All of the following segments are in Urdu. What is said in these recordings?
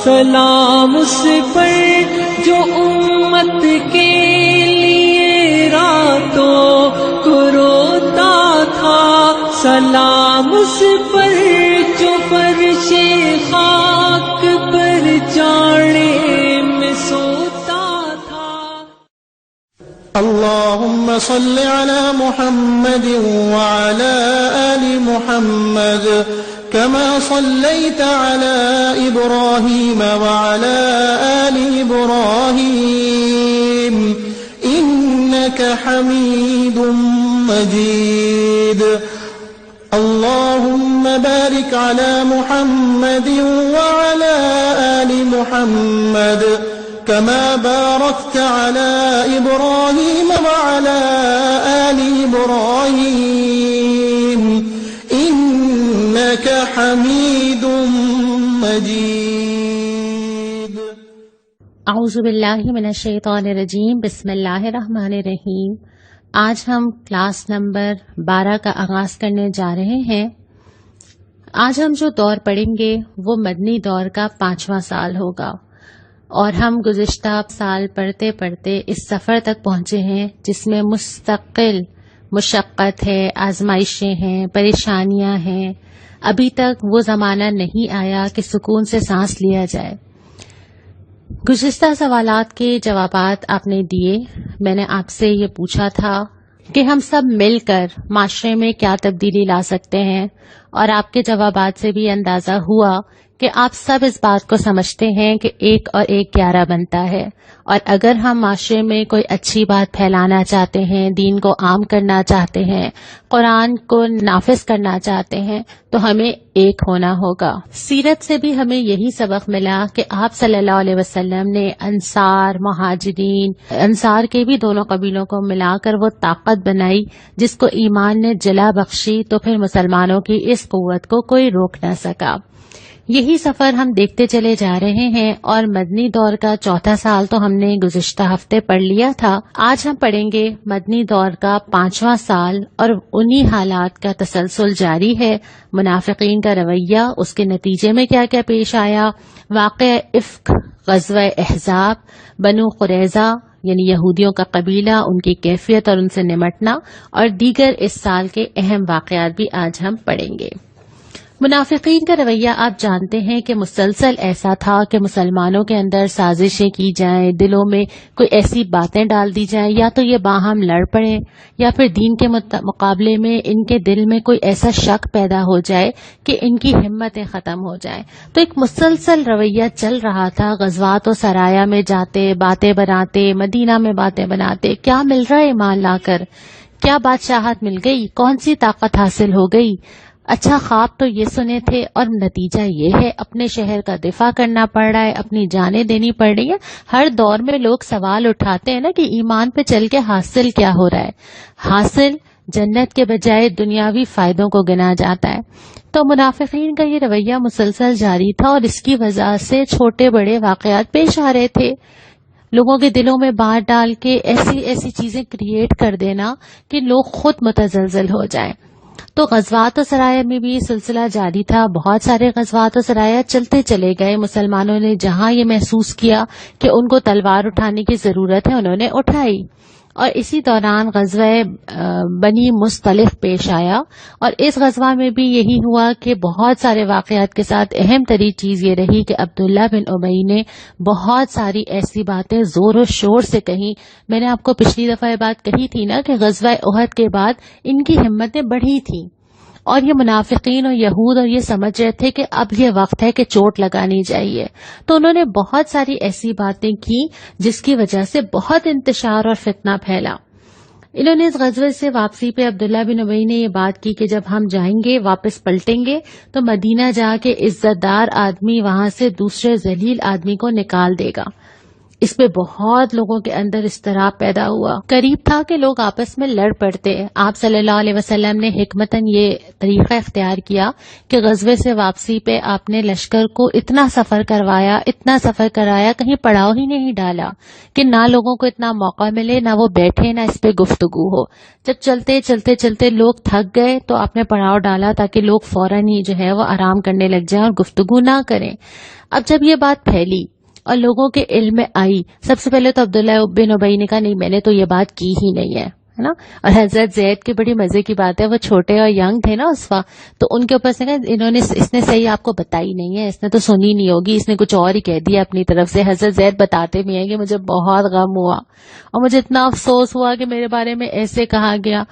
سلام اس پر جو امت کے لیے راتوں کو روتا تھا، سلام اس پر جو فرش خاک پر جاڑے میں سوتا تھا۔ اللهم صل على محمد وعلى آل محمد كما صليت على إبراهيم وعلى آل إبراهيم إنك حميد مجيد۔ اللهم بارك على محمد وعلى آل محمد كما باركت على إبراهيم وعلى آل إبراهيم إنك حميد مجيد۔ اعوذ باللہ من الشیطان الرجیم، بسم اللہ الرحمن الرحیم۔ آج ہم کلاس نمبر 12 کا آغاز کرنے جا رہے ہیں۔ آج ہم جو دور پڑھیں گے وہ مدنی دور کا 5واں سال ہوگا، اور ہم گزشتہ سال پڑھتے پڑھتے اس سفر تک پہنچے ہیں جس میں مستقل مشقت ہے، آزمائشیں ہیں، پریشانیاں ہیں۔ ابھی تک وہ زمانہ نہیں آیا کہ سکون سے سانس لیا جائے۔ گزشتہ سوالات کے جوابات آپ نے دیے۔ میں نے آپ سے یہ پوچھا تھا کہ ہم سب مل کر معاشرے میں کیا تبدیلی لا سکتے ہیں، اور آپ کے جوابات سے بھی اندازہ ہوا کہ آپ سب اس بات کو سمجھتے ہیں کہ 1 اور 1 11 بنتا ہے، اور اگر ہم معاشرے میں کوئی اچھی بات پھیلانا چاہتے ہیں، دین کو عام کرنا چاہتے ہیں، قرآن کو نافذ کرنا چاہتے ہیں، تو ہمیں ایک ہونا ہوگا۔ سیرت سے بھی ہمیں یہی سبق ملا کہ آپ صلی اللہ علیہ وسلم نے انصار، مہاجرین، انصار کے بھی دونوں قبیلوں کو ملا کر وہ طاقت بنائی جس کو ایمان نے جلا بخشی، تو پھر مسلمانوں کی اس قوت کو کوئی روک نہ سکا۔ یہی سفر ہم دیکھتے چلے جا رہے ہیں، اور مدنی دور کا 4تھا سال تو ہم نے گزشتہ ہفتے پڑھ لیا تھا۔ آج ہم پڑھیں گے مدنی دور کا 5واں سال، اور انہی حالات کا تسلسل جاری ہے۔ منافقین کا رویہ، اس کے نتیجے میں کیا کیا پیش آیا، واقعہ افک، غزوہ احزاب، بنو قریظہ یعنی یہودیوں کا قبیلہ، ان کی کیفیت اور ان سے نمٹنا، اور دیگر اس سال کے اہم واقعات بھی آج ہم پڑھیں گے۔ منافقین کا رویہ آپ جانتے ہیں کہ مسلسل ایسا تھا کہ مسلمانوں کے اندر سازشیں کی جائیں، دلوں میں کوئی ایسی باتیں ڈال دی جائیں، یا تو یہ باہم لڑ پڑیں، یا پھر دین کے مقابلے میں ان کے دل میں کوئی ایسا شک پیدا ہو جائے کہ ان کی ہمتیں ختم ہو جائیں۔ تو ایک مسلسل رویہ چل رہا تھا، غزوات و سرایا میں جاتے، باتیں بناتے، مدینہ میں باتیں بناتے، کیا مل رہا ہے ایمان لا کر، کیا بادشاہت مل گئی، کون سی طاقت حاصل ہو گئی، اچھا خواب تو یہ سنے تھے، اور نتیجہ یہ ہے اپنے شہر کا دفاع کرنا پڑ رہا ہے، اپنی جانیں دینی پڑ رہی ہیں۔ ہر دور میں لوگ سوال اٹھاتے ہیں نا کہ ایمان پہ چل کے حاصل کیا ہو رہا ہے۔ حاصل جنت کے بجائے دنیاوی فائدوں کو گنا جاتا ہے۔ تو منافقین کا یہ رویہ مسلسل جاری تھا، اور اس کی وجہ سے چھوٹے بڑے واقعات پیش آ رہے تھے۔ لوگوں کے دلوں میں بات ڈال کے ایسی ایسی چیزیں کریٹ کر دینا کہ لوگ خود متزلزل ہو جائیں۔ تو غزوات و سرایا میں بھی سلسلہ جاری تھا، بہت سارے غزوات و سرایا چلتے چلے گئے۔ مسلمانوں نے جہاں یہ محسوس کیا کہ ان کو تلوار اٹھانے کی ضرورت ہے، انہوں نے اٹھائی، اور اسی دوران غزوہ بنی مصطلق پیش آیا، اور اس غزوہ میں بھی یہی ہوا کہ بہت سارے واقعات کے ساتھ اہم ترین چیز یہ رہی کہ عبداللہ بن ابی نے بہت ساری ایسی باتیں زور و شور سے کہیں۔ میں نے آپ کو پچھلی دفعہ یہ بات کہی تھی نا کہ غزوہ احد کے بعد ان کی ہمتیں بڑھی تھیں، اور یہ منافقین اور یہود اور یہ سمجھ رہے تھے کہ اب یہ وقت ہے کہ چوٹ لگانی چاہیے، تو انہوں نے بہت ساری ایسی باتیں کی جس کی وجہ سے بہت انتشار اور فتنہ پھیلا۔ انہوں نے اس غزوے سے واپسی پہ عبداللہ بن ابی نے یہ بات کی کہ جب ہم جائیں گے، واپس پلٹیں گے، تو مدینہ جا کے عزت دار آدمی وہاں سے دوسرے ذلیل آدمی کو نکال دے گا۔ اس پہ بہت لوگوں کے اندر اضطراب پیدا ہوا. قریب تھا کہ لوگ آپس میں لڑ پڑتے. آپ صلی اللہ علیہ وسلم نے حکمتاً یہ طریقہ اختیار کیا کہ غزوے سے واپسی پہ آپ نے لشکر کو اتنا سفر کرایا کہیں پڑاؤ ہی نہیں ڈالا کہ نہ لوگوں کو اتنا موقع ملے، نہ وہ بیٹھے، نہ اس پہ گفتگو ہو. جب چلتے لوگ تھک گئے تو آپ نے پڑاؤ ڈالا تاکہ لوگ فوراً ہی جو ہے وہ آرام کرنے لگ جائیں اور گفتگو نہ کریں. اب جب یہ بات پھیلی اور لوگوں کے علم میں آئی، سب سے پہلے تو عبداللہ بن ابی نے کہا نہیں، میں نے تو یہ بات کی ہی نہیں ہے نا. اور حضرت زید کی بڑی مزے کی بات ہے، وہ چھوٹے اور ینگ تھے نا اس وقت، تو ان کے اوپر سے اس نے صحیح آپ کو بتائی نہیں ہے، اس نے تو سنی نہیں ہوگی، اس نے کچھ اور ہی کہہ دیا اپنی طرف سے. حضرت زید بتاتے بھی ہیں کہ مجھے بہت غم ہوا اور مجھے اتنا افسوس ہوا کہ میرے بارے میں ایسے کہا گیا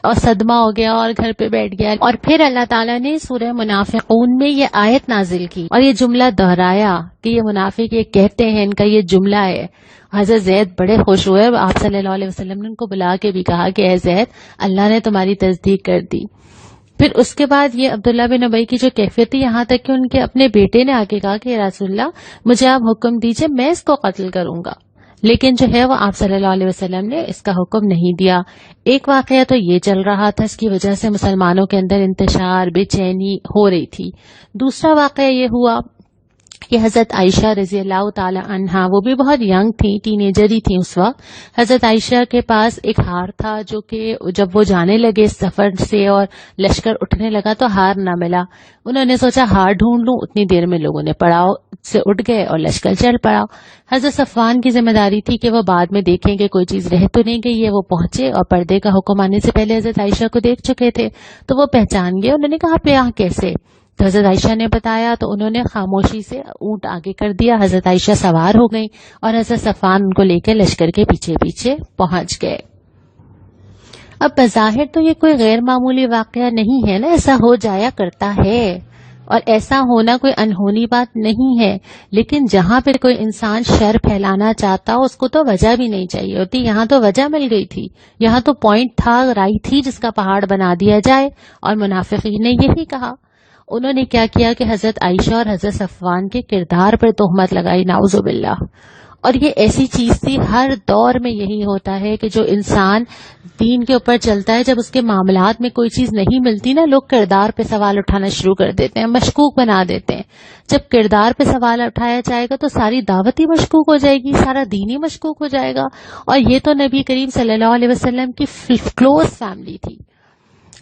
اور صدمہ ہو گیا اور گھر پہ بیٹھ گیا. اور پھر اللہ تعالیٰ نے سورہ منافقون میں یہ آیت نازل کی اور یہ جملہ دہرایا کہ یہ منافق یہ کہتے ہیں، ان کا یہ جملہ ہے. حضرت زید بڑے خوش ہوئے. آپ صلی اللہ علیہ وسلم نے ان کو بلا کے بھی کہا کہ اے زید، اللہ نے تمہاری تصدیق کر دی. پھر اس کے بعد یہ عبداللہ بن ابی کی جو کیفیت تھی، یہاں تک کہ ان کے اپنے بیٹے نے آ کے کہا کہ رسول اللہ مجھے آپ حکم دیجئے، میں اس کو قتل کروں گا. لیکن جو ہے وہ آپ صلی اللہ علیہ وسلم نے اس کا حکم نہیں دیا. ایک واقعہ تو یہ چل رہا تھا، اس کی وجہ سے مسلمانوں کے اندر انتشار، بے چینی ہو رہی تھی. دوسرا واقعہ یہ ہوا کہ حضرت عائشہ رضی اللہ تعالی عنہا، وہ بھی بہت ینگ تھی، ٹین ایجر ہی تھی اس وقت. حضرت عائشہ کے پاس ایک ہار تھا جو کہ جب وہ جانے لگے اس سفر سے اور لشکر اٹھنے لگا تو ہار نہ ملا. انہوں نے سوچا ہار ڈھونڈ لوں، اتنی دیر میں لوگوں نے پڑاؤ سے اٹھ گئے اور لشکر چل پڑا. حضرت صفوان کی ذمہ داری تھی کہ وہ بعد میں دیکھیں کہ کوئی چیز رہ تو نہیں گئی ہے. وہ پہنچے اور پردے کا حکم آنے سے پہلے حضرت عائشہ کو دیکھ چکے تھے تو وہ پہچان گئے. انہوں نے کہا آپ یہاں کیسے؟ تو حضرت عائشہ نے بتایا تو انہوں نے خاموشی سے اونٹ آگے کر دیا. حضرت عائشہ سوار ہو گئیں اور حضرت صفوان ان کو لے کے لشکر کے پیچھے پیچھے پہنچ گئے. اب بظاہر تو یہ کوئی غیر معمولی واقعہ نہیں ہے نا، ایسا ہو جایا کرتا ہے اور ایسا ہونا کوئی انہونی بات نہیں ہے. لیکن جہاں پہ کوئی انسان شر پھیلانا چاہتا ہو اس کو تو وجہ بھی نہیں چاہیے ہوتی. یہاں تو وجہ مل گئی تھی، یہاں تو پوائنٹ تھا، رائی تھی جس کا پہاڑ بنا دیا جائے. اور منافقین نے یہی کہا. انہوں نے کیا کیا کہ حضرت عائشہ اور حضرت صفوان کے کردار پر تہمت لگائی، نعوذ باللہ. اور یہ ایسی چیز تھی، ہر دور میں یہی ہوتا ہے کہ جو انسان دین کے اوپر چلتا ہے، جب اس کے معاملات میں کوئی چیز نہیں ملتی نا، لوگ کردار پہ سوال اٹھانا شروع کر دیتے ہیں، مشکوک بنا دیتے ہیں. جب کردار پہ سوال اٹھایا جائے گا تو ساری دعوت ہی مشکوک ہو جائے گی، سارا دین ہی مشکوک ہو جائے گا. اور یہ تو نبی کریم صلی اللہ علیہ وسلم کی کلوز فیملی تھی.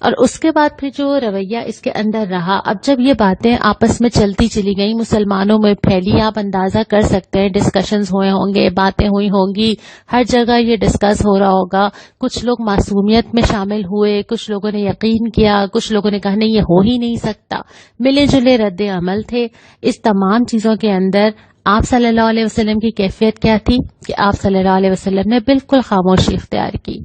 اور اس کے بعد پھر جو رویہ اس کے اندر رہا، اب جب یہ باتیں آپس میں چلتی چلی گئیں، مسلمانوں میں پھیلی، آپ اندازہ کر سکتے ہیں ڈسکشنز ہوئے ہوں گے، باتیں ہوئی ہوں گی، ہر جگہ یہ ڈسکس ہو رہا ہوگا. کچھ لوگ معصومیت میں شامل ہوئے، کچھ لوگوں نے یقین کیا، کچھ لوگوں نے کہا نہیں یہ ہو ہی نہیں سکتا. ملے جلے رد عمل تھے. اس تمام چیزوں کے اندر آپ صلی اللہ علیہ وسلم کی کیفیت کیا تھی کہ آپ صلی اللہ علیہ وسلم نے بالکل خاموشی اختیار کی.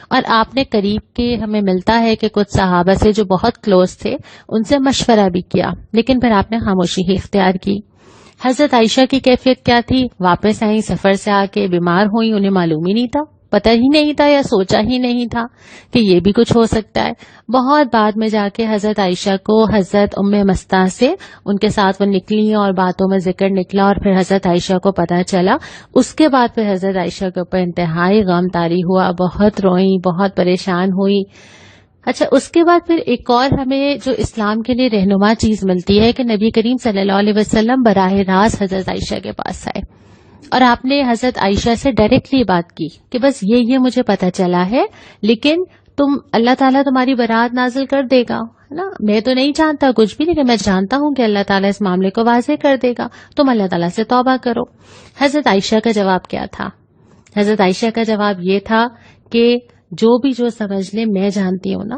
اور آپ نے قریب کے، ہمیں ملتا ہے کہ کچھ صحابہ سے جو بہت کلوز تھے ان سے مشورہ بھی کیا، لیکن پھر آپ نے خاموشی ہی اختیار کی. حضرت عائشہ کی کیفیت کیا تھی؟ واپس آئیں سفر سے آ کے، بیمار ہوئی، انہیں معلوم ہی نہیں تھا، پتہ ہی نہیں تھا یا سوچا ہی نہیں تھا کہ یہ بھی کچھ ہو سکتا ہے. بہت بعد میں جا کے حضرت عائشہ کو حضرت ام مستہ سے ان کے ساتھ وہ نکلی اور باتوں میں ذکر نکلا اور پھر حضرت عائشہ کو پتہ چلا. اس کے بعد پھر حضرت عائشہ کے اوپر انتہائی غم طاری ہوا، بہت روئیں، بہت پریشان ہوئی. اچھا، اس کے بعد پھر ایک اور ہمیں جو اسلام کے لیے رہنما چیز ملتی ہے کہ نبی کریم صلی اللہ علیہ وسلم براہ راست حضرت عائشہ کے پاس آئے اور آپ نے حضرت عائشہ سے ڈائریکٹلی بات کی کہ بس یہ مجھے پتہ چلا ہے، لیکن اللہ تعالیٰ تمہاری برات نازل کر دے گا نا. میں تو نہیں جانتا کچھ بھی، لیکن میں جانتا ہوں کہ اللہ تعالیٰ اس معاملے کو واضح کر دے گا، تم اللہ تعالیٰ سے توبہ کرو. حضرت عائشہ کا جواب کیا تھا؟ حضرت عائشہ کا جواب یہ تھا کہ جو سمجھ لے، میں جانتی ہوں نا،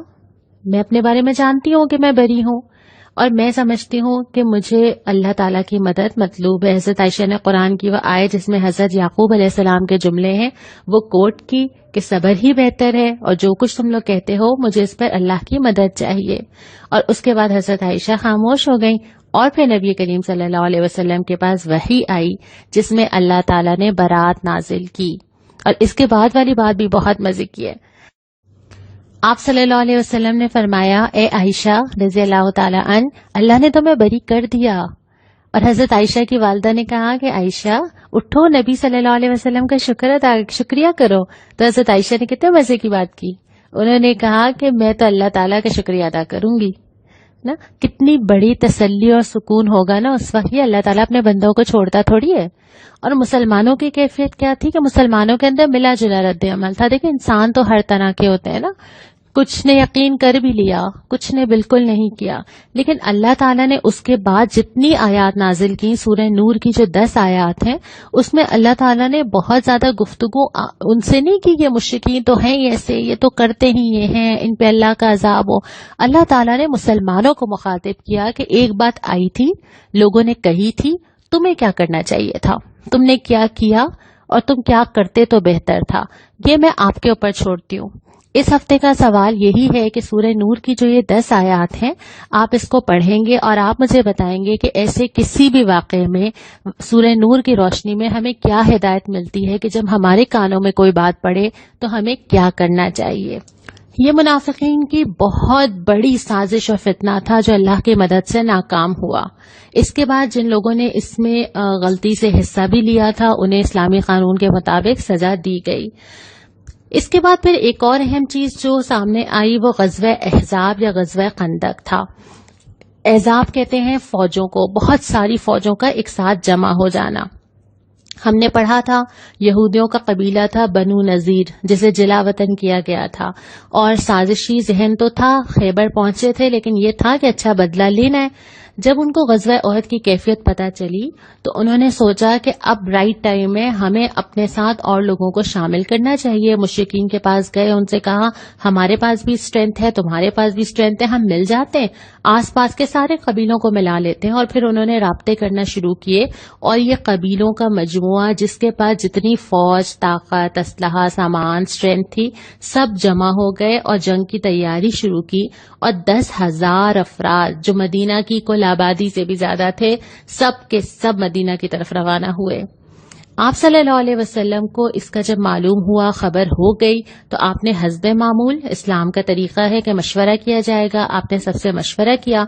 میں اپنے بارے میں جانتی ہوں کہ میں بری ہوں اور میں سمجھتی ہوں کہ مجھے اللہ تعالیٰ کی مدد مطلوب ہے. حضرت عائشہ نے قرآن کی وہ آیت جس میں حضرت یعقوب علیہ السلام کے جملے ہیں وہ کوٹ کی کہ صبر ہی بہتر ہے اور جو کچھ تم لوگ کہتے ہو مجھے اس پر اللہ کی مدد چاہیے. اور اس کے بعد حضرت عائشہ خاموش ہو گئیں اور پھر نبی کریم صلی اللہ علیہ وسلم کے پاس وحی آئی جس میں اللہ تعالیٰ نے برات نازل کی. اور اس کے بعد والی بات بھی بہت مزے کی ہے. آپ صلی اللہ علیہ وسلم نے فرمایا، اے عائشہ رضی اللہ تعالی عنہ، اللہ نے تمہیں بری کر دیا. اور حضرت عائشہ کی والدہ نے کہا کہ عائشہ اٹھو، نبی صلی اللہ علیہ وسلم کا شکریہ کرو. تو حضرت عائشہ نے کتنے مزے کی بات کی. انہوں نے کہا کہ میں تو اللہ تعالیٰ کا شکریہ ادا کروں گی نا. کتنی بڑی تسلی اور سکون ہوگا نا اس وقت. یہ اللہ تعالیٰ اپنے بندوں کو چھوڑتا تھوڑی ہے. اور مسلمانوں کی کیفیت کیا تھی کہ مسلمانوں کے اندر ملا جلا رد عمل تھا. دیکھیں انسان تو ہر طرح کے ہوتے ہیں نا. کچھ نے یقین کر بھی لیا، کچھ نے بالکل نہیں کیا. لیکن اللہ تعالیٰ نے اس کے بعد جتنی آیات نازل کی، سورہ نور کی جو 10 آیات ہیں، اس میں اللہ تعالیٰ نے بہت زیادہ گفتگو ان سے نہیں کی کہ مشرکین تو ہیں ایسے، یہ تو کرتے ہی یہ ہیں، ان پہ اللہ کا عذاب ہو. اللہ تعالیٰ نے مسلمانوں کو مخاطب کیا کہ ایک بات آئی تھی، لوگوں نے کہی تھی، تمہیں کیا کرنا چاہیے تھا، تم نے کیا کیا اور تم کیا کرتے تو بہتر تھا. یہ میں آپ کے اوپر چھوڑتی ہوں. اس ہفتے کا سوال یہی ہے کہ سورہ نور کی جو یہ 10 آیات ہیں، آپ اس کو پڑھیں گے اور آپ مجھے بتائیں گے کہ ایسے کسی بھی واقعے میں سورہ نور کی روشنی میں ہمیں کیا ہدایت ملتی ہے کہ جب ہمارے کانوں میں کوئی بات پڑے تو ہمیں کیا کرنا چاہیے. یہ منافقین کی بہت بڑی سازش اور فتنہ تھا جو اللہ کی مدد سے ناکام ہوا. اس کے بعد جن لوگوں نے اس میں غلطی سے حصہ بھی لیا تھا انہیں اسلامی قانون کے مطابق سزا دی گئی. اس کے بعد پھر ایک اور اہم چیز جو سامنے آئی وہ غزوہ احزاب یا غزوہ خندق تھا. احزاب کہتے ہیں فوجوں کو، بہت ساری فوجوں کا ایک ساتھ جمع ہو جانا. ہم نے پڑھا تھا یہودیوں کا قبیلہ تھا بنو نذیر جسے جلا وطن کیا گیا تھا، اور سازشی ذہن تو تھا، خیبر پہنچے تھے، لیکن یہ تھا کہ اچھا بدلہ لینا ہے. جب ان کو غزوہ احد کی کیفیت پتہ چلی تو انہوں نے سوچا کہ اب رائٹ ٹائم ہے، ہمیں اپنے ساتھ اور لوگوں کو شامل کرنا چاہیے. مشرکین کے پاس گئے، ان سے کہا ہمارے پاس بھی اسٹرینتھ ہے، تمہارے پاس بھی اسٹرینتھ ہے، ہم مل جاتے ہیں، آس پاس کے سارے قبیلوں کو ملا لیتے ہیں. اور پھر انہوں نے رابطے کرنا شروع کیے، اور یہ قبیلوں کا مجموعہ جس کے پاس جتنی فوج، طاقت، اسلحہ، سامان، اسٹرینتھ تھی، سب جمع ہو گئے اور جنگ کی تیاری شروع کی. اور 10,000 افراد جو مدینہ کی کل آبادی سے بھی زیادہ تھے، سب کے سب مدینہ کی طرف روانہ ہوئے. آپ صلی اللہ علیہ وسلم کو اس کا جب معلوم ہوا، خبر ہو گئی، تو آپ نے حسب معمول، اسلام کا طریقہ ہے کہ مشورہ کیا جائے گا، آپ نے سب سے مشورہ کیا.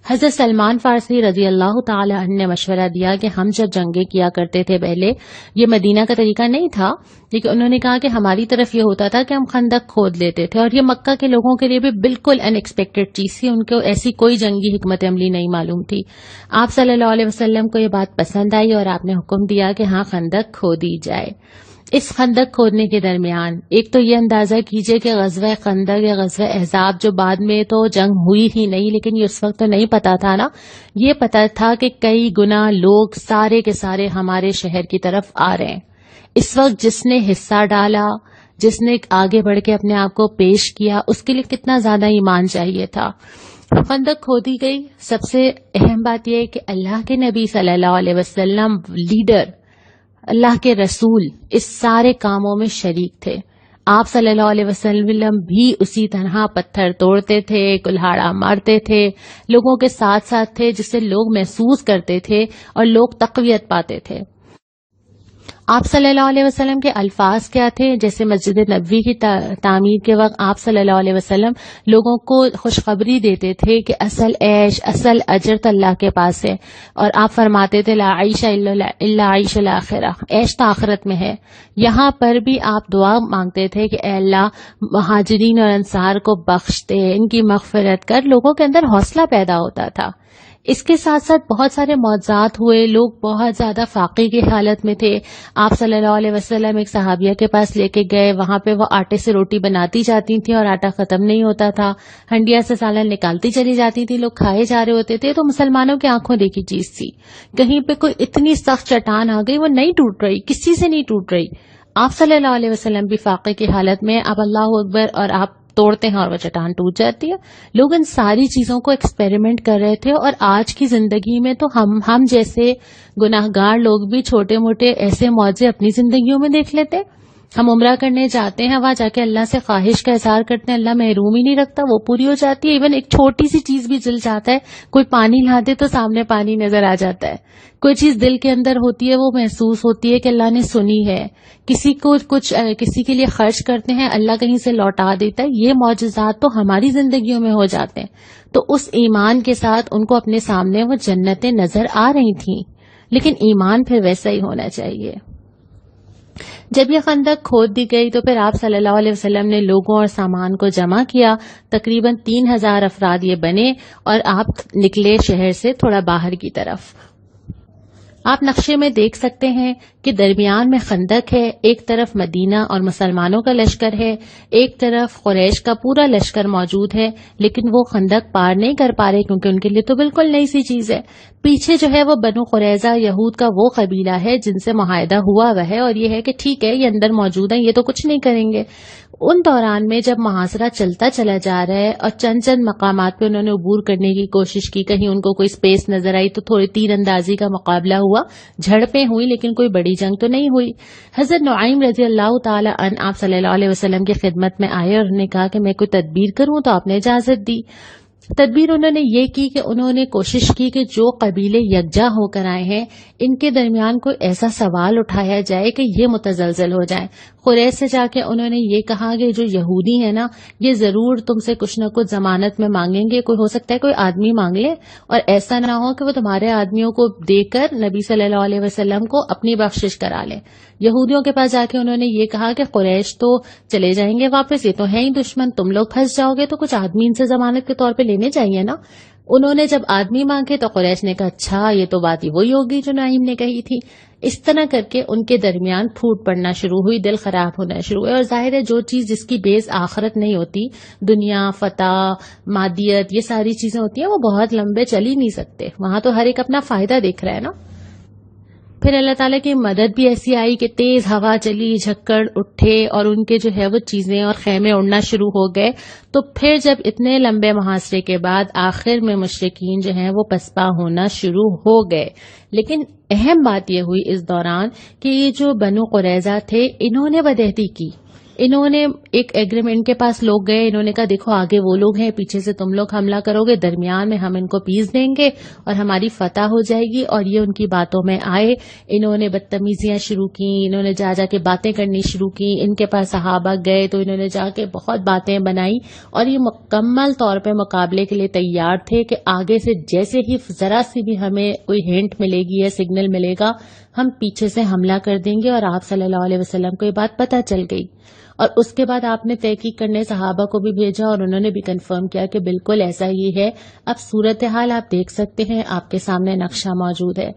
حضرت سلمان فارسی رضی اللہ تعالی عنہ نے مشورہ دیا کہ ہم جب جنگیں کیا کرتے تھے پہلے، یہ مدینہ کا طریقہ نہیں تھا، لیکن انہوں نے کہا کہ ہماری طرف یہ ہوتا تھا کہ ہم خندق کھود لیتے تھے، اور یہ مکہ کے لوگوں کے لیے بھی بالکل ان ایکسپیکٹڈ چیز تھی، ان کو ایسی کوئی جنگی حکمت عملی نہیں معلوم تھی. آپ صلی اللہ علیہ وسلم کو یہ بات پسند آئی اور آپ نے حکم دیا کہ ہاں خندق کھودی جائے. اس خندق کھودنے کے درمیان ایک تو یہ اندازہ کیجئے کہ غزوہ خندق یا غزوہ احزاب جو بعد میں تو جنگ ہوئی ہی نہیں، لیکن یہ اس وقت تو نہیں پتا تھا نا، یہ پتا تھا کہ کئی گنا لوگ سارے کے سارے ہمارے شہر کی طرف آ رہے ہیں. اس وقت جس نے حصہ ڈالا، جس نے آگے بڑھ کے اپنے آپ کو پیش کیا، اس کے لیے کتنا زیادہ ایمان چاہیے تھا. خندق کھودی گئی. سب سے اہم بات یہ ہے کہ اللہ کے نبی صلی اللہ علیہ وسلم لیڈر، اللہ کے رسول اس سارے کاموں میں شریک تھے. آپ صلی اللہ علیہ وسلم بھی اسی طرح پتھر توڑتے تھے، کلہاڑا مارتے تھے، لوگوں کے ساتھ ساتھ تھے، جس سے لوگ محسوس کرتے تھے اور لوگ تقویت پاتے تھے. آپ صلی اللہ علیہ وسلم کے الفاظ کیا تھے؟ جیسے مسجد نبوی کی تعمیر کے وقت آپ صلی اللہ علیہ وسلم لوگوں کو خوشخبری دیتے تھے کہ اصل عیش، اصل اجر تو اللہ کے پاس ہے، اور آپ فرماتے تھے لا عیش الا عیش الاخرہ، عیش تو آخرت میں ہے. یہاں پر بھی آپ دعا مانگتے تھے کہ اے اللہ مہاجرین اور انصار کو بخش دے، ان کی مغفرت کر. لوگوں کے اندر حوصلہ پیدا ہوتا تھا. اس کے ساتھ ساتھ بہت سارے معجزات ہوئے، لوگ بہت زیادہ فاقے کی حالت میں تھے. آپ صلی اللہ علیہ وسلم ایک صحابیہ کے پاس لے کے گئے، وہاں پہ وہ آٹے سے روٹی بناتی جاتی تھیں اور آٹا ختم نہیں ہوتا تھا، ہنڈیا سے سالن نکالتی چلی جاتی تھی، لوگ کھائے جا رہے ہوتے تھے. تو مسلمانوں کی آنکھوں دیکھی چیز تھی. کہیں پہ کوئی اتنی سخت چٹان آ گئی، وہ نہیں ٹوٹ رہی، کسی سے نہیں ٹوٹ رہی. آپ صلی اللہ علیہ وسلم بھی فاقے کی حالت میں، اب اللہ اکبر اور آپ توڑتے ہیں اور وہ چٹان ٹوٹ جاتی ہے. لوگ ان ساری چیزوں کو ایکسپیریمنٹ کر رہے تھے. اور آج کی زندگی میں تو ہم جیسے گناہگار لوگ بھی چھوٹے موٹے ایسے معجزے اپنی زندگیوں میں دیکھ لیتے. ہم عمرہ کرنے جاتے ہیں، وہاں جا کے اللہ سے خواہش کا اظہار کرتے ہیں، اللہ محروم ہی نہیں رکھتا، وہ پوری ہو جاتی ہے. ایون ایک چھوٹی سی چیز بھی جل جاتا ہے، کوئی پانی لا دے تو سامنے پانی نظر آ جاتا ہے. کوئی چیز دل کے اندر ہوتی ہے، وہ محسوس ہوتی ہے کہ اللہ نے سنی ہے. کسی کو کچھ کسی کے لیے خرچ کرتے ہیں، اللہ کہیں سے لوٹا دیتا ہے. یہ معجزات تو ہماری زندگیوں میں ہو جاتے ہیں. تو اس ایمان کے ساتھ ان کو اپنے سامنے وہ جنتیں نظر آ رہی تھیں، لیکن ایمان پھر ویسا ہی ہونا چاہیے. جب یہ خندق کھود دی گئی تو پھر آپ صلی اللہ علیہ وسلم نے لوگوں اور سامان کو جمع کیا. تقریباً 3000 افراد یہ بنے اور آپ نکلے شہر سے تھوڑا باہر کی طرف. آپ نقشے میں دیکھ سکتے ہیں کہ درمیان میں خندق ہے، ایک طرف مدینہ اور مسلمانوں کا لشکر ہے، ایک طرف قریش کا پورا لشکر موجود ہے، لیکن وہ خندق پار نہیں کر پا رہے کیونکہ ان کے لیے تو بالکل نئی سی چیز ہے. پیچھے جو ہے وہ بنو قریظہ یہود کا وہ قبیلہ ہے جن سے معاہدہ ہوا ہوا ہے، اور یہ ہے کہ ٹھیک ہے یہ اندر موجود ہیں، یہ تو کچھ نہیں کریں گے. ان دوران میں جب محاصرہ چلتا چلا جا رہا ہے اور چند مقامات پہ انہوں نے عبور کرنے کی کوشش کی، کہیں ان کو کوئی سپیس نظر آئی تو تھوڑی تیر اندازی کا مقابلہ ہوا، جھڑپیں ہوئی، لیکن کوئی بڑی جنگ تو نہیں ہوئی. حضرت نعیم رضی اللہ تعالی عنہ آپ صلی اللہ علیہ وسلم کی خدمت میں آئے اور انہوں نے کہا کہ میں کوئی تدبیر کروں، تو آپ نے اجازت دی. تدبیر انہوں نے یہ کی کہ انہوں نے کوشش کی کہ جو قبیلے یکجا ہو کر آئے ہیں ان کے درمیان کوئی ایسا سوال اٹھایا جائے کہ یہ متزلزل ہو جائیں. قریش سے جا کے انہوں نے یہ کہا کہ جو یہودی ہیں نا یہ ضرور تم سے کچھ نہ کچھ ضمانت میں مانگیں گے، کوئی ہو سکتا ہے کوئی آدمی مانگ لے، اور ایسا نہ ہو کہ وہ تمہارے آدمیوں کو دے کر نبی صلی اللہ علیہ وسلم کو اپنی بخشش کرا لیں. یہودیوں کے پاس جا کے انہوں نے یہ کہا کہ قریش تو چلے جائیں گے واپس، یہ تو ہیں ہی دشمن، تم لوگ پھنس جاؤ گے، تو کچھ آدمی ان سے ضمانت کے طور پہ لینے چاہیے نا. انہوں نے جب آدمی مانگے تو قریش نے کہا اچھا یہ تو بات ہی وہی ہوگی جو نعیم نے کہی تھی. اس طرح کر کے ان کے درمیان پھوٹ پڑنا شروع ہوئی، دل خراب ہونا شروع ہوئے. اور ظاہر ہے جو چیز جس کی بیس آخرت نہیں ہوتی، دنیا، فتح، مادیت، یہ ساری چیزیں ہوتی ہیں، وہ بہت لمبے چل ہی نہیں سکتے. وہاں تو ہر ایک اپنا فائدہ دیکھ رہا ہے نا. پھر اللہ تعالیٰ کی مدد بھی ایسی آئی کہ تیز ہوا چلی، جھکڑ اٹھے اور ان کے جو ہے وہ چیزیں اور خیمے اڑنا شروع ہو گئے. تو پھر جب اتنے لمبے محاصرے کے بعد آخر میں مشرکین جو ہیں وہ پسپا ہونا شروع ہو گئے. لیکن اہم بات یہ ہوئی اس دوران کہ یہ جو بنو قریظہ تھے انہوں نے بدعہدی کی. انہوں نے ایک ایگریمنٹ کے پاس لوگ گئے، انہوں نے کہا دیکھو آگے وہ لوگ ہیں، پیچھے سے تم لوگ حملہ کرو گے، درمیان میں ہم ان کو پیس دیں گے اور ہماری فتح ہو جائے گی. اور یہ ان کی باتوں میں آئے، انہوں نے بدتمیزیاں شروع کی، انہوں نے جا کے باتیں کرنی شروع کی. ان کے پاس صحابہ گئے تو انہوں نے جا کے بہت باتیں بنائی اور یہ مکمل طور پہ مقابلے کے لیے تیار تھے کہ آگے سے جیسے ہی ذرا سی بھی ہمیں کوئی ہنٹ ملے گی یا سگنل ملے گا ہم پیچھے سے حملہ کر دیں گے. اور آپ صلی اللہ علیہ وسلم کو یہ بات پتہ چل گئی اور اس کے بعد آپ نے تحقیق کرنے صحابہ کو بھی بھیجا اور انہوں نے بھی کنفرم کیا کہ بالکل ایسا ہی ہے. اب صورتحال آپ دیکھ سکتے ہیں، آپ کے سامنے نقشہ موجود ہے.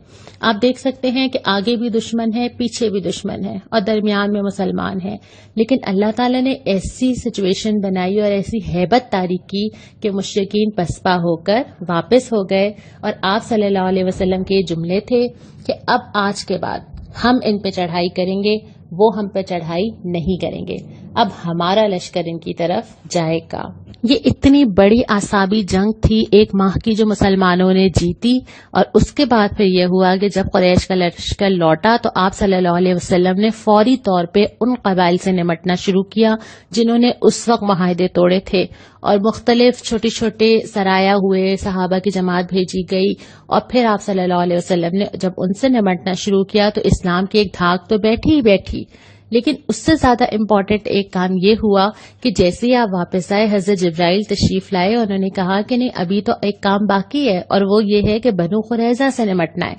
آپ دیکھ سکتے ہیں کہ آگے بھی دشمن ہے، پیچھے بھی دشمن ہے اور درمیان میں مسلمان ہیں. لیکن اللہ تعالیٰ نے ایسی سچویشن بنائی اور ایسی ہیبت طاری کی کہ مشرکین پسپا ہو کر واپس ہو گئے. اور آپ صلی اللہ علیہ وسلم کے یہ جملے تھے کہ اب آج کے بعد ہم ان پہ چڑھائی کریں گے، وہ ہم پہ چڑھائی نہیں کریں گے، اب ہمارا لشکر ان کی طرف جائے گا. یہ اتنی بڑی اعصابی جنگ تھی 1 ماہ کی جو مسلمانوں نے جیتی. اور اس کے بعد پھر یہ ہوا کہ جب قریش کا لشکر لوٹا تو آپ صلی اللہ علیہ وسلم نے فوری طور پہ ان قبائل سے نمٹنا شروع کیا جنہوں نے اس وقت معاہدے توڑے تھے، اور مختلف چھوٹے چھوٹے سرایا ہوئے، صحابہ کی جماعت بھیجی گئی. اور پھر آپ صلی اللہ علیہ وسلم نے جب ان سے نمٹنا شروع کیا تو اسلام کی ایک دھاک تو بیٹھی ہی بیٹھی. لیکن اس سے زیادہ امپورٹنٹ ایک کام یہ ہوا کہ جیسے ہی آپ واپس آئے حضرت جبرائیل تشریف لائے، انہوں نے کہا کہ نہیں ابھی تو ایک کام باقی ہے، اور وہ یہ ہے کہ بنو قریظہ سے نمٹنا ہے.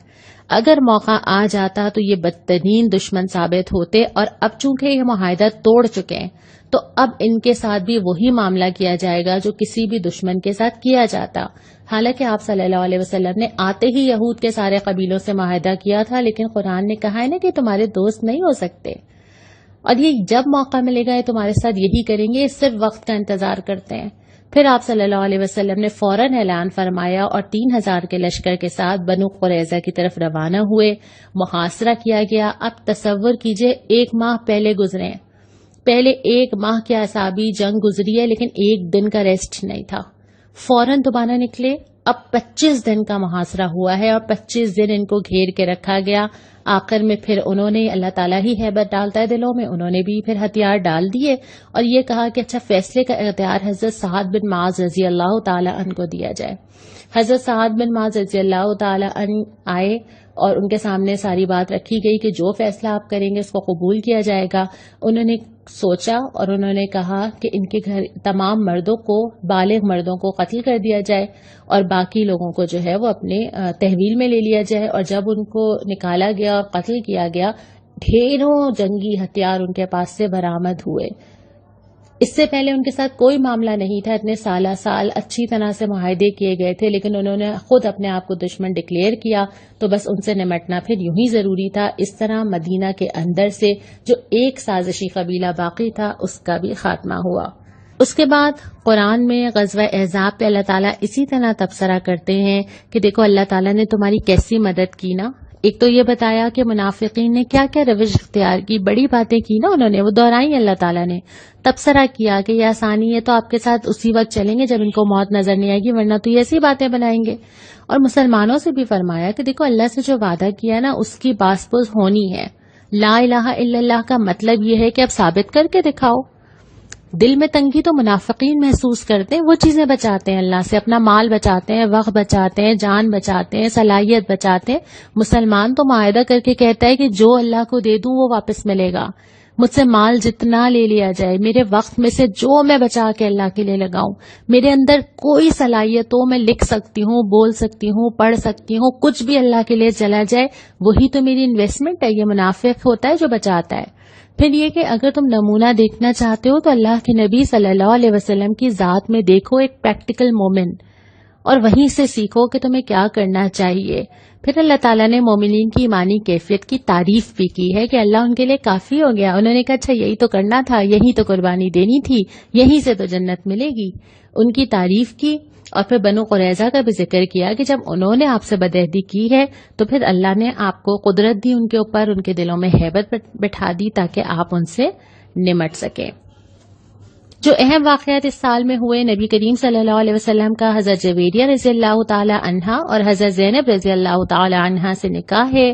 اگر موقع آ جاتا تو یہ بدترین دشمن ثابت ہوتے، اور اب چونکہ یہ معاہدہ توڑ چکے ہیں تو اب ان کے ساتھ بھی وہی معاملہ کیا جائے گا جو کسی بھی دشمن کے ساتھ کیا جاتا. حالانکہ آپ صلی اللہ علیہ وسلم نے آتے ہی یہود کے سارے قبیلوں سے معاہدہ کیا تھا، لیکن قرآن نے کہا ہے نا کہ تمہارے دوست نہیں ہو سکتے، اور یہ جب موقع ملے گا یہ تمہارے ساتھ یہی کریں گے، اس صرف وقت کا انتظار کرتے ہیں. پھر آپ صلی اللہ علیہ وسلم نے فوراً اعلان فرمایا اور 3000 کے لشکر کے ساتھ بنو قریظہ کی طرف روانہ ہوئے. محاصرہ کیا گیا. اب تصور کیجئے 1 ماہ پہلے گزرے، پہلے 1 ماہ کی اعصابی جنگ گزری ہے لیکن 1 دن کا ریسٹ نہیں تھا. فوراً دوبارہ نکلے اب 25 دن کا محاصرہ ہوا ہے اور 25 دن ان کو گھیر کے رکھا گیا. آخر میں پھر انہوں نے، اللہ تعالیٰ ہی ہیبت ڈالتا ہے دلوں میں، انہوں نے بھی پھر ہتھیار ڈال دیے اور یہ کہا کہ اچھا فیصلے کا اختیار حضرت سعد بن معاذ رضی اللہ تعالیٰ عنہ کو دیا جائے. حضرت سعد بن معاذ رضی اللہ تعالیٰ عنہ آئے اور ان کے سامنے ساری بات رکھی گئی کہ جو فیصلہ آپ کریں گے اس کو قبول کیا جائے گا. انہوں نے سوچا اور انہوں نے کہا کہ ان کے گھر تمام مردوں کو، بالغ مردوں کو قتل کر دیا جائے اور باقی لوگوں کو جو ہے وہ اپنے تحویل میں لے لیا جائے. اور جب ان کو نکالا گیا اور قتل کیا گیا، ڈھیروں جنگی ہتھیار ان کے پاس سے برآمد ہوئے. اس سے پہلے ان کے ساتھ کوئی معاملہ نہیں تھا، اتنے سال اچھی طرح سے معاہدے کیے گئے تھے، لیکن انہوں نے خود اپنے آپ کو دشمن ڈکلیئر کیا تو بس ان سے نمٹنا پھر یوں ہی ضروری تھا. اس طرح مدینہ کے اندر سے جو ایک سازشی قبیلہ باقی تھا اس کا بھی خاتمہ ہوا. اس کے بعد قرآن میں غزوہ احزاب پہ اللہ تعالیٰ اسی طرح تبصرہ کرتے ہیں کہ دیکھو اللہ تعالیٰ نے تمہاری کیسی مدد کی نا. ایک تو یہ بتایا کہ منافقین نے کیا کیا روش اختیار کی، بڑی باتیں کی نا انہوں نے، وہ دہرائی اللہ تعالیٰ نے. تبصرہ کیا کہ یہ آسانی ہے تو آپ کے ساتھ اسی وقت چلیں گے جب ان کو موت نظر نہیں آئے گی، ورنہ تو یہ ایسی باتیں بنائیں گے. اور مسلمانوں سے بھی فرمایا کہ دیکھو اللہ سے جو وعدہ کیا نا اس کی باس پوز ہونی ہے. لا الہ الا اللہ کا مطلب یہ ہے کہ اب ثابت کر کے دکھاؤ. دل میں تنگی تو منافقین محسوس کرتے ہیں، وہ چیزیں بچاتے ہیں اللہ سے، اپنا مال بچاتے ہیں، وقت بچاتے ہیں، جان بچاتے ہیں، صلاحیت بچاتے ہیں. مسلمان تو معاہدہ کر کے کہتا ہے کہ جو اللہ کو دے دوں وہ واپس ملے گا، مجھ سے مال جتنا لے لیا جائے، میرے وقت میں سے جو میں بچا کے اللہ کے لیے لگاؤں، میرے اندر کوئی صلاحیت ہو، میں لکھ سکتی ہوں، بول سکتی ہوں، پڑھ سکتی ہوں، کچھ بھی اللہ کے لیے چلا جائے وہی تو میری انویسٹمنٹ ہے. یہ منافق ہوتا ہے جو بچاتا ہے. پھر یہ کہ اگر تم نمونہ دیکھنا چاہتے ہو تو اللہ کے نبی صلی اللہ علیہ وسلم کی ذات میں دیکھو ایک پریکٹیکل مومن، اور وہیں سے سیکھو کہ تمہیں کیا کرنا چاہیے. پھر اللہ تعالیٰ نے مومنین کی ایمانی کیفیت کی تعریف بھی کی ہے کہ اللہ ان کے لیے کافی ہو گیا. انہوں نے کہا اچھا یہی تو کرنا تھا، یہی تو قربانی دینی تھی، یہیں سے تو جنت ملے گی. ان کی تعریف کی اور پھر بنو قریظہ کا بھی ذکر کیا کہ جب انہوں نے آپ سے بدعہدی کی ہے تو پھر اللہ نے آپ کو قدرت دی ان کے اوپر، ان کے دلوں میں ہیبت بٹھا دی تاکہ آپ ان سے نمٹ سکیں. جو اہم واقعات اس سال میں ہوئے، نبی کریم صلی اللہ علیہ وسلم کا حضرت جویریہ رضی اللہ تعالی عنہا اور حضرت زینب رضی اللہ تعالی عنہا سے نکاح ہے.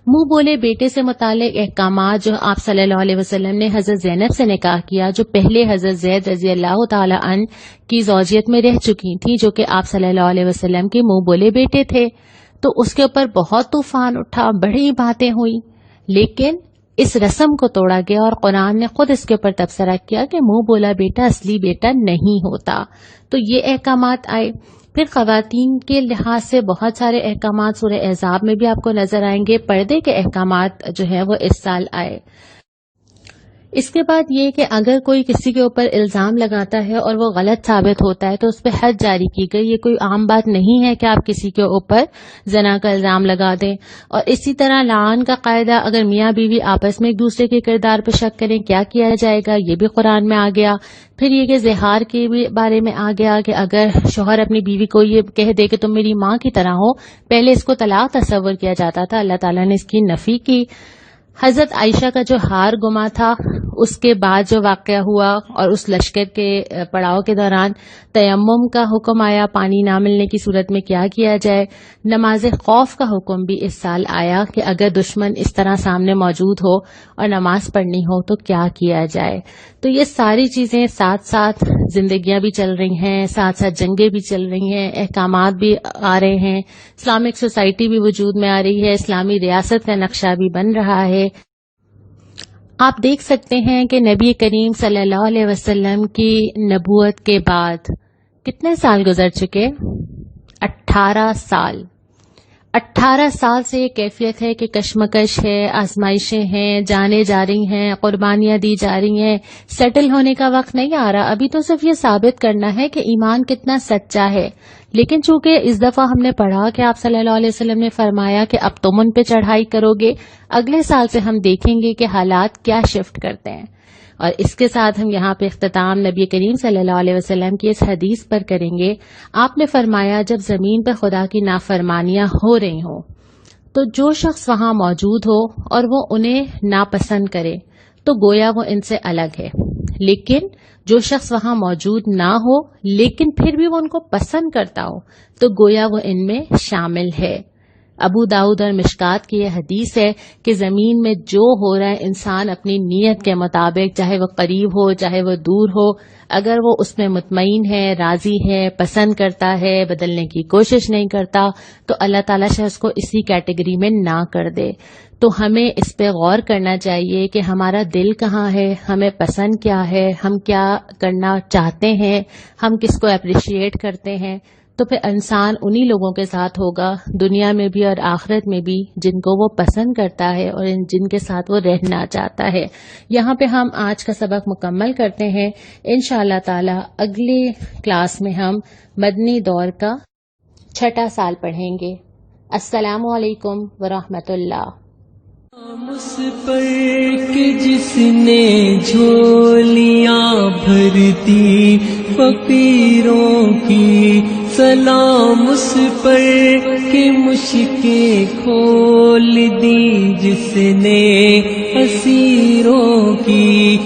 منہ بولے بیٹے سے متعلق احکامات جو آپ صلی اللہ علیہ وسلم نے حضرت زینب سے نکاح کیا، جو پہلے حضرت زید رضی اللہ تعالی عنہ کی زوجیت میں رہ چکی تھی، جو کہ آپ صلی اللہ علیہ وسلم کے منہ بولے بیٹے تھے. تو اس کے اوپر بہت طوفان اٹھا، بڑی باتیں ہوئی، لیکن اس رسم کو توڑا گیا اور قرآن نے خود اس کے اوپر تبصرہ کیا کہ منہ بولا بیٹا اصلی بیٹا نہیں ہوتا. تو یہ احکامات آئے. پھر خواتین کے لحاظ سے بہت سارے احکامات سورہ احزاب میں بھی آپ کو نظر آئیں گے. پردے کے احکامات جو ہیں وہ اس سال آئے. اس کے بعد یہ کہ اگر کوئی کسی کے اوپر الزام لگاتا ہے اور وہ غلط ثابت ہوتا ہے تو اس پہ حد جاری کی گئی. یہ کوئی عام بات نہیں ہے کہ آپ کسی کے اوپر زنا کا الزام لگا دیں. اور اسی طرح لعان کا قاعدہ، اگر میاں بیوی آپس میں ایک دوسرے کے کردار پہ شک کریں کیا کیا جائے گا، یہ بھی قرآن میں آ گیا. پھر یہ کہ زہار کے بھی بارے میں آ گیا کہ اگر شوہر اپنی بیوی کو یہ کہہ دے کہ تم میری ماں کی طرح ہو، پہلے اس کو طلاق تصور کیا جاتا تھا، اللہ تعالیٰ نے اس کی نفی کی. حضرت عائشہ کا جو ہار گما تھا اس کے بعد جو واقعہ ہوا اور اس لشکر کے پڑاؤ کے دوران تیمم کا حکم آیا، پانی نہ ملنے کی صورت میں کیا کیا جائے. نماز خوف کا حکم بھی اس سال آیا کہ اگر دشمن اس طرح سامنے موجود ہو اور نماز پڑھنی ہو تو کیا کیا جائے. تو یہ ساری چیزیں ساتھ ساتھ زندگیاں بھی چل رہی ہیں، ساتھ ساتھ جنگیں بھی چل رہی ہیں، احکامات بھی آ رہے ہیں، اسلامک سوسائٹی بھی وجود میں آ رہی ہے، اسلامی ریاست کا نقشہ بھی بن رہا ہے. آپ دیکھ سکتے ہیں کہ نبی کریم صلی اللہ علیہ وسلم کی نبوت کے بعد کتنے سال گزر چکے؟ 18 سال. 18 سال سے یہ کیفیت ہے کہ کشمکش ہے، آزمائشیں ہیں، جانیں جا رہی ہیں، قربانیاں دی جا رہی ہیں. سیٹل ہونے کا وقت نہیں آ رہا. ابھی تو صرف یہ ثابت کرنا ہے کہ ایمان کتنا سچا ہے. لیکن چونکہ اس دفعہ ہم نے پڑھا کہ آپ صلی اللہ علیہ وسلم نے فرمایا کہ اب تم ان پہ چڑھائی کرو گے، اگلے سال سے ہم دیکھیں گے کہ حالات کیا شفٹ کرتے ہیں. اور اس کے ساتھ ہم یہاں پہ اختتام نبی کریم صلی اللہ علیہ وسلم کی اس حدیث پر کریں گے. آپ نے فرمایا جب زمین پہ خدا کی نافرمانیاں ہو رہی ہوں تو جو شخص وہاں موجود ہو اور وہ انہیں ناپسند کرے تو گویا وہ ان سے الگ ہے. لیکن جو شخص وہاں موجود نہ ہو لیکن پھر بھی وہ ان کو پسند کرتا ہو تو گویا وہ ان میں شامل ہے۔ ابو داؤد اور مشکات کی یہ حدیث ہے کہ زمین میں جو ہو رہا ہے انسان اپنی نیت کے مطابق، چاہے وہ قریب ہو چاہے وہ دور ہو، اگر وہ اس میں مطمئن ہے، راضی ہے، پسند کرتا ہے، بدلنے کی کوشش نہیں کرتا تو اللہ تعالیٰ شاید اس کو اسی کیٹیگری میں نہ کر دے۔ تو ہمیں اس پہ غور کرنا چاہیے کہ ہمارا دل کہاں ہے، ہمیں پسند کیا ہے، ہم کیا کرنا چاہتے ہیں، ہم کس کو اپریشیٹ کرتے ہیں، تو پھر انسان انہی لوگوں کے ساتھ ہوگا دنیا میں بھی اور آخرت میں بھی جن کو وہ پسند کرتا ہے اور جن کے ساتھ وہ رہنا چاہتا ہے۔ یہاں پہ ہم آج کا سبق مکمل کرتے ہیں۔ انشاءاللہ تعالی اگلی کلاس میں ہم مدنی دور کا 6 سال پڑھیں گے۔ السلام علیکم ورحمۃ اللہ۔ اس پر کہ جس نے جھولیاں بھر دی فقیروں کی، سلام اس پر کہ مشکیں کھول دی جس نے اسیروں کی۔